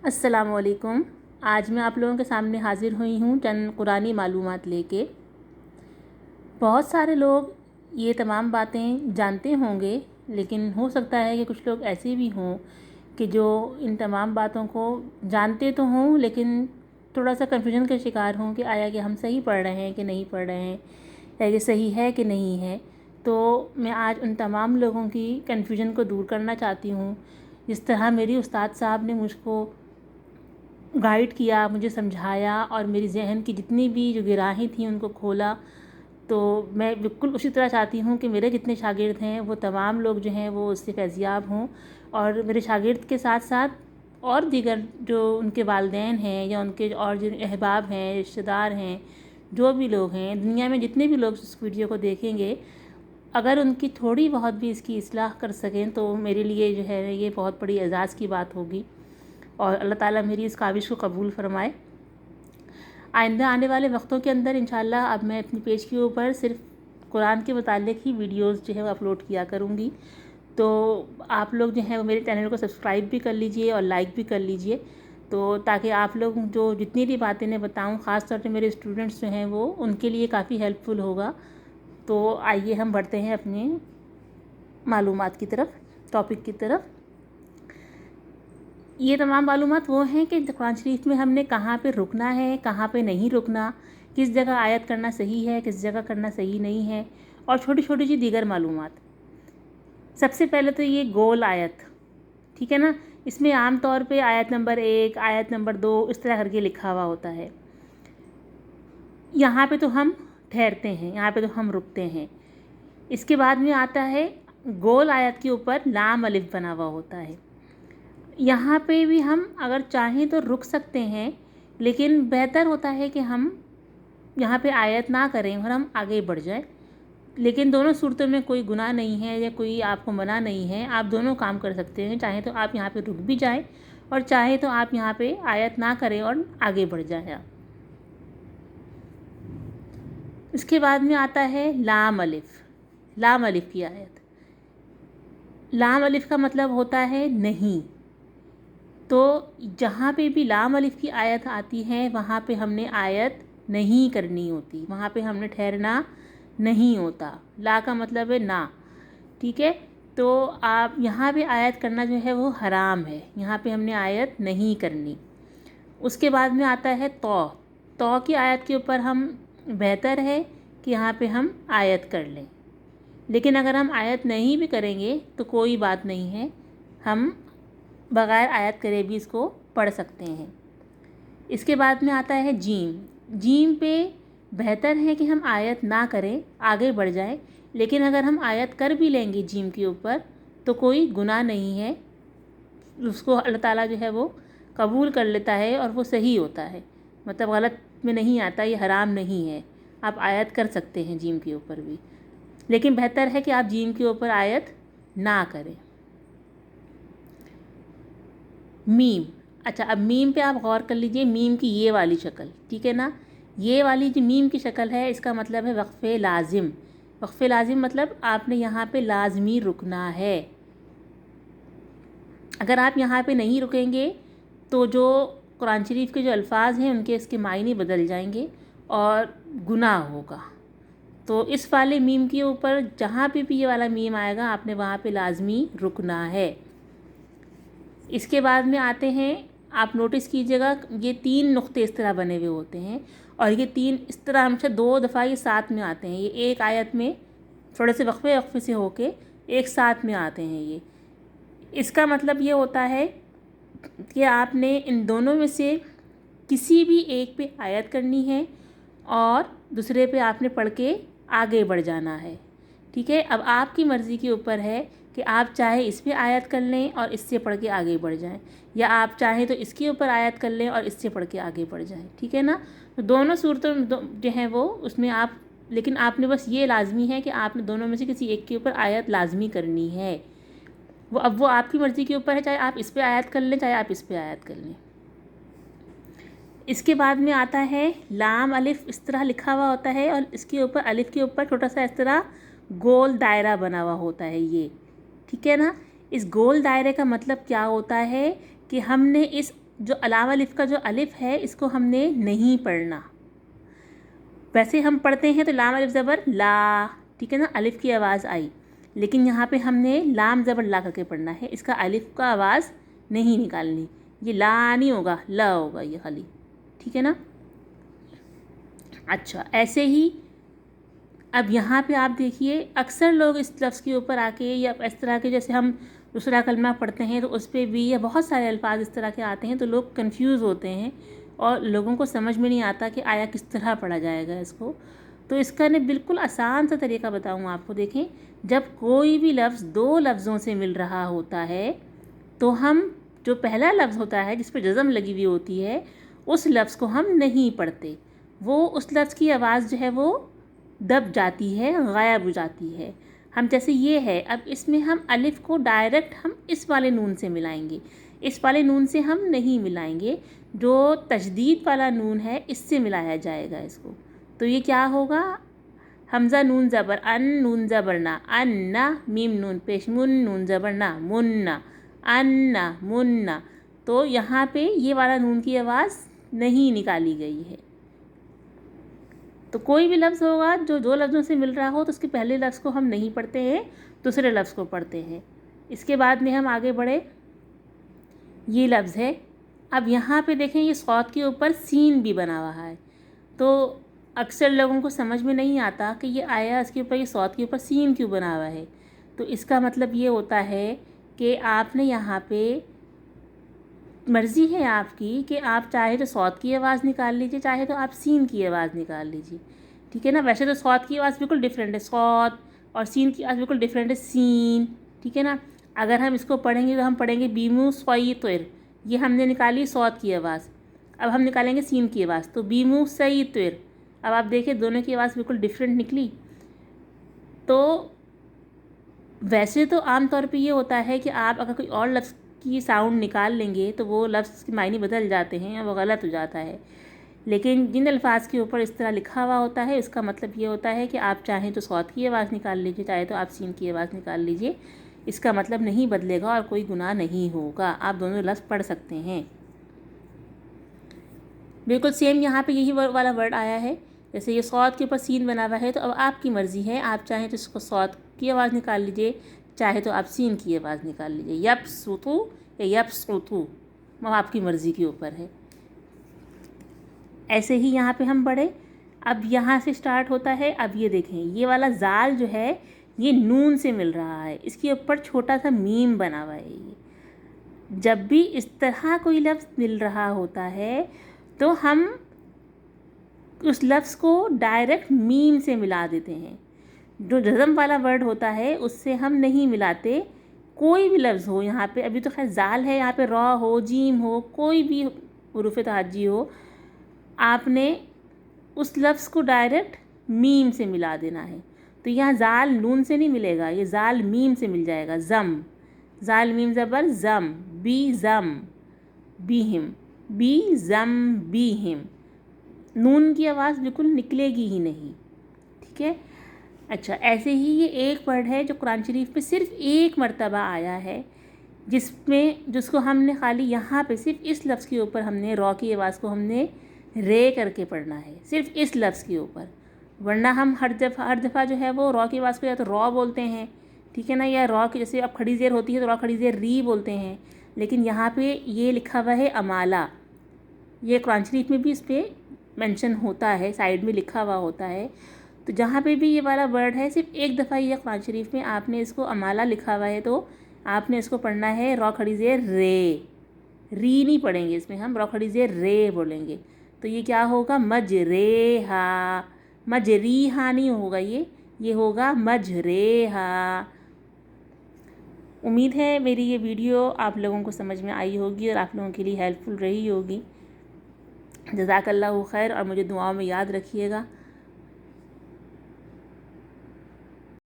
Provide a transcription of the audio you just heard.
السلام علیکم۔ آج میں آپ لوگوں کے سامنے حاضر ہوئی ہوں چند قرآنی معلومات لے کے۔ بہت سارے لوگ یہ تمام باتیں جانتے ہوں گے، لیکن ہو سکتا ہے کہ کچھ لوگ ایسے بھی ہوں کہ جو ان تمام باتوں کو جانتے تو ہوں لیکن تھوڑا سا کنفیوژن کا شکار ہوں کہ آیا کہ ہم صحیح پڑھ رہے ہیں کہ نہیں پڑھ رہے ہیں، یا یہ صحیح ہے کہ نہیں ہے۔ تو میں آج ان تمام لوگوں کی کنفیوژن کو دور کرنا چاہتی ہوں، جس طرح میری استاد صاحب نے مجھ کو گائیڈ کیا، مجھے سمجھایا اور میری ذہن کی جتنی بھی جو گراہیں تھیں ان کو کھولا۔ تو میں بالکل اسی طرح چاہتی ہوں کہ میرے جتنے شاگرد ہیں وہ تمام لوگ جو ہیں وہ اس سے فیضیاب ہوں، اور میرے شاگرد کے ساتھ ساتھ اور دیگر جو ان کے والدین ہیں یا ان کے اور جو احباب ہیں، رشتہ دار ہیں، جو بھی لوگ ہیں دنیا میں، جتنے بھی لوگ اس ویڈیو کو دیکھیں گے، اگر ان کی تھوڑی بہت بھی اس کی اصلاح کر سکیں تو میرے لیے جو ہے یہ بہت بڑی اعزاز کی بات ہوگی، اور اللہ تعالیٰ میری اس کاوش کو قبول فرمائے۔ آئندہ آنے والے وقتوں کے اندر انشاءاللہ اب میں اپنی پیج کے اوپر صرف قرآن کے متعلق ہی ویڈیوز جو ہے وہ اپلوڈ کیا کروں گی، تو آپ لوگ جو ہیں وہ میرے چینل کو سبسکرائب بھی کر لیجئے اور لائک بھی کر لیجئے، تو تاکہ آپ لوگ جو جتنی بھی باتیں میں بتاؤں، خاص طور پہ میرے اسٹوڈنٹس جو ہیں وہ ان کے لیے کافی ہیلپ فل ہوگا۔ تو آئیے ہم بڑھتے ہیں اپنے معلومات کی طرف، ٹاپک کی طرف۔ یہ تمام معلومات وہ ہیں کہ قرآن شریف میں ہم نے کہاں پہ رکنا ہے، کہاں پہ نہیں رکنا، کس جگہ آیت کرنا صحیح ہے، کس جگہ کرنا صحیح نہیں ہے، اور چھوٹی چھوٹی سی دیگر معلومات۔ سب سے پہلے تو یہ گول آیت، ٹھیک ہے نا، اس میں عام طور پہ آیت نمبر 1، آیت نمبر 2 اس طرح کر کے لکھا ہوا ہوتا ہے۔ یہاں پہ تو ہم ٹھہرتے ہیں، یہاں پہ تو ہم رکتے ہیں۔ اس کے بعد میں آتا ہے گول آیت کے اوپر لام الف بنا ہوا ہوتا ہے۔ یہاں پہ بھی ہم اگر چاہیں تو رک سکتے ہیں، لیکن بہتر ہوتا ہے کہ ہم یہاں پہ آیت نہ کریں اور ہم آگے بڑھ جائیں۔ لیکن دونوں صورتوں میں کوئی گناہ نہیں ہے یا کوئی آپ کو منع نہیں ہے، آپ دونوں کام کر سکتے ہیں۔ چاہیں تو آپ یہاں پہ رک بھی جائیں، اور چاہیں تو آپ یہاں پہ آیت نہ کریں اور آگے بڑھ جائیں۔ اس کے بعد میں آتا ہے لام الف، لام الف کی آیت۔ لام الف کا مطلب ہوتا ہے نہیں، تو جہاں پہ بھی لام الف کی آیت آتی ہے وہاں پہ ہم نے آیت نہیں کرنی ہوتی، وہاں پہ ہم نے ٹھہرنا نہیں ہوتا۔ لا کا مطلب ہے نہ، ٹھیک ہے، تو آپ یہاں پہ آیت کرنا جو ہے وہ حرام ہے، یہاں پہ ہم نے آیت نہیں کرنی۔ اس کے بعد میں آتا ہے تو، تو کی آیت کے اوپر ہم بہتر ہے کہ یہاں پہ ہم آیت کر لیں، لیکن اگر ہم آیت نہیں بھی کریں گے تو کوئی بات نہیں ہے، ہم بغیر آیت کرے بھی اس کو پڑھ سکتے ہیں۔ اس کے بعد میں آتا ہے جیم، جیم پہ بہتر ہے کہ ہم آیت نہ کریں، آگے بڑھ جائیں، لیکن اگر ہم آیت کر بھی لیں گے جیم کے اوپر تو کوئی گناہ نہیں ہے، اس کو اللہ تعالیٰ جو ہے وہ قبول کر لیتا ہے اور وہ صحیح ہوتا ہے، مطلب غلط میں نہیں آتا، یہ حرام نہیں ہے، آپ آیت کر سکتے ہیں جیم کے اوپر بھی، لیکن بہتر ہے کہ آپ جیم کے اوپر آیت نہ کریں۔ میم، اچھا اب میم پہ آپ غور کر لیجئے، میم کی یہ والی شکل، ٹھیک ہے نا، یہ والی جو میم کی شکل ہے اس کا مطلب ہے وقف لازم۔ وقف لازم مطلب آپ نے یہاں پہ لازمی رکنا ہے، اگر آپ یہاں پہ نہیں رکیں گے تو جو قرآن شریف کے جو الفاظ ہیں ان کے اس کے معنی بدل جائیں گے اور گناہ ہوگا۔ تو اس والے میم کے اوپر جہاں پہ بھی یہ والا میم آئے گا آپ نے وہاں پہ لازمی رکنا ہے۔ اس کے بعد میں آتے ہیں، آپ نوٹس کیجئے گا یہ 3 نقطے اس طرح بنے ہوئے ہوتے ہیں، اور یہ 3 اس طرح ہمیشہ 2 دفعہ یہ ساتھ میں آتے ہیں، یہ ایک آیت میں تھوڑے سے وقفے سے ہو کے ایک ساتھ میں آتے ہیں۔ یہ اس کا مطلب یہ ہوتا ہے کہ آپ نے ان دونوں میں سے کسی بھی ایک پہ آیت کرنی ہے اور دوسرے پہ آپ نے پڑھ کے آگے بڑھ جانا ہے، ٹھیک ہے۔ اب آپ کی مرضی کے اوپر ہے کہ آپ چاہے اس پہ آیت کر لیں اور اس سے پڑھ کے آگے بڑھ جائیں، یا آپ چاہیں تو اس کے اوپر آیت کر لیں اور اس سے پڑھ کے آگے بڑھ جائیں، ٹھیک ہے نا۔ تو دونوں صورتوں جو ہیں وہ اس میں آپ، لیکن آپ نے بس یہ لازمی ہے کہ آپ نے دونوں میں سے کسی ایک کے اوپر آیت لازمی کرنی ہے، اب وہ آپ کی مرضی کے اوپر ہے، چاہے آپ اس پہ آیت کر لیں چاہے آپ اس پہ آیت کر لیں۔ اس کے بعد میں آتا ہے لام الف، اس طرح لکھا ہوا ہوتا ہے اور اس کے اوپر الف کے اوپر چھوٹا سا اس طرح گول دائرہ بنا ہوا ہوتا ہے، یہ ٹھیک ہے نا۔ اس گول دائرے کا مطلب کیا ہوتا ہے کہ ہم نے اس جو علامہ الف کا جو الف ہے اس کو ہم نے نہیں پڑھنا. ویسے ہم پڑھتے ہیں تو لام الف زبر لا, ٹھیک ہے نا, الف کی آواز آئی, لیکن یہاں پہ ہم نے لام زبر لا کر کے پڑھنا ہے, اس کا الف کا آواز نہیں نکالنی. یہ لا نہیں ہوگا, لا ہوگا یہ خالی, ٹھیک ہے نا. اچھا, ایسے ہی اب یہاں پہ آپ دیکھیے اکثر لوگ اس لفظ کے اوپر آ کے یا اس طرح کے جیسے ہم دوسرا کلمہ پڑھتے ہیں تو اس پہ بھی یا بہت سارے الفاظ اس طرح کے آتے ہیں تو لوگ کنفیوز ہوتے ہیں اور لوگوں کو سمجھ میں نہیں آتا کہ آیا کس طرح پڑھا جائے گا اس کو. تو اس کا بالکل آسان سا طریقہ بتاؤں آپ کو. دیکھیں, جب کوئی بھی لفظ دو لفظوں سے مل رہا ہوتا ہے تو ہم جو پہلا لفظ ہوتا ہے جس پہ جزم لگی ہوئی ہوتی ہے اس لفظ کو ہم نہیں پڑھتے, وہ اس لفظ کی آواز جو ہے وہ دب جاتی ہے, غائب ہو جاتی ہے. ہم جیسے یہ ہے, اب اس میں ہم الف کو ڈائریکٹ ہم اس والے نون سے ملائیں گے, اس والے نون سے ہم نہیں ملائیں گے, جو تشدید والا نون ہے اس سے ملایا جائے گا اس کو. تو یہ کیا ہوگا, حمزہ نون زبر ان, نون زبر نا, ان, میم نون پیش من, نون زبر نا, من, ان, من. تو یہاں پہ یہ والا نون کی آواز نہیں نکالی گئی ہے. تو کوئی بھی لفظ ہوگا جو دو لفظوں سے مل رہا ہو تو اس کے پہلے لفظ کو ہم نہیں پڑھتے ہیں, دوسرے لفظ کو پڑھتے ہیں. اس کے بعد میں ہم آگے بڑھے, یہ لفظ ہے. اب یہاں پہ دیکھیں یہ صاد کے اوپر سین بھی بنا ہوا ہے, تو اکثر لوگوں کو سمجھ میں نہیں آتا کہ یہ آیا اس کے اوپر یہ صاد کے اوپر سین کیوں بنا ہوا ہے. تو اس کا مطلب یہ ہوتا ہے کہ آپ نے یہاں پہ مرضی ہے آپ کی کہ آپ چاہے تو صاد کی آواز نکال لیجئے, چاہے تو آپ سین کی آواز نکال لیجئے, ٹھیک ہے نا. ویسے تو صاد کی آواز بالکل ڈیفرنٹ ہے, صاد, اور سین کی آواز بالکل ڈیفرنٹ ہے, سین, ٹھیک ہے نا. اگر ہم اس کو پڑھیں گے تو ہم پڑھیں گے بیمو سوئی طر, یہ ہم نے نکالی صاد کی آواز. اب ہم نکالیں گے سین کی آواز, تو بیمو سئی طر. اب آپ دیکھیں دونوں کی آواز بالکل ڈیفرنٹ نکلی. تو ویسے تو عام طور پہ یہ ہوتا ہے کہ آپ اگر کوئی اور لفظ کی ساؤنڈ نکال لیں گے تو وہ لفظ کے معنی بدل جاتے ہیں, وہ غلط ہو جاتا ہے. لیکن جن الفاظ کے اوپر اس طرح لکھا ہوا ہوتا ہے اس کا مطلب یہ ہوتا ہے کہ آپ چاہیں تو صاد کی آواز نکال لیجئے, چاہے تو آپ سین کی آواز نکال لیجئے, اس کا مطلب نہیں بدلے گا اور کوئی گناہ نہیں ہوگا, آپ دونوں لفظ پڑھ سکتے ہیں. بالکل سیم یہاں پہ یہی والا ورڈ آیا ہے, جیسے یہ صاد کے اوپر سین بنا ہوا ہے, تو اب آپ کی مرضی ہے, آپ چاہیں تو اس کو صاد کی آواز نکال لیجئے, چاہے تو آپ سین کی آواز نکال لیجئے. یبسطو یا یبسطو, وہ آپ کی مرضی کے اوپر ہے. ایسے ہی یہاں پہ ہم بڑھے, اب یہاں سے سٹارٹ ہوتا ہے. اب یہ دیکھیں یہ والا زال جو ہے یہ نون سے مل رہا ہے, اس کے اوپر چھوٹا سا میم بنا ہوا ہے. یہ جب بھی اس طرح کوئی لفظ مل رہا ہوتا ہے تو ہم اس لفظ کو ڈائریکٹ میم سے ملا دیتے ہیں. جو جزم والا ورڈ ہوتا ہے اس سے ہم نہیں ملاتے. کوئی بھی لفظ ہو, یہاں پہ ابھی تو خیر زال ہے, یہاں پہ را ہو, جیم ہو, کوئی بھی حروف تہجی ہو, آپ نے اس لفظ کو ڈائریکٹ میم سے ملا دینا ہے. تو یہاں زال نون سے نہیں ملے گا, یہ زال میم سے مل جائے گا. زم, زال میم زبر زم, بی زم بیہم, بی زم بیہم, نون کی آواز بالکل نکلے گی ہی نہیں, ٹھیک ہے. اچھا, ایسے ہی یہ ایک ورڈ ہے جو قرآن شریف پہ صرف ایک مرتبہ آیا ہے, جس کو ہم نے خالی یہاں پہ صرف اس لفظ کے اوپر ہم نے را کی آواز کو ہم نے رے کر کے پڑھنا ہے, صرف اس لفظ کے اوپر. ورنہ ہم ہر دفعہ جو ہے وہ را کی آواز کو یا تو را بولتے ہیں, ٹھیک ہے نا, یا را کی جیسے اب کھڑی زیر ہوتی ہے تو را کھڑی زیر ری بولتے ہیں. لیکن یہاں پہ یہ لکھا ہوا ہے امالہ, یہ قرآن شریف میں بھی اس پہ مینشن ہوتا ہے, سائیڈ میں لکھا ہوا ہوتا ہے. تو جہاں پہ بھی یہ والا ورڈ ہے صرف ایک دفعہ یہ قرآن شریف میں آپ نے اس کو امالہ لکھا ہوا ہے تو آپ نے اس کو پڑھنا ہے را کھڑی زیر رے, ری نہیں پڑھیں گے اس میں, ہم را کھڑی زیر رے بولیں گے. تو یہ کیا ہوگا, مجریہا, مجریہا نہیں ہوگا, یہ ہوگا مجریہا. امید ہے میری یہ ویڈیو آپ لوگوں کو سمجھ میں آئی ہوگی اور آپ لوگوں کے لیے ہیلپ فل رہی ہوگی. جزاک اللہ خیر, اور مجھے دعاؤں میں یاد رکھیے گا.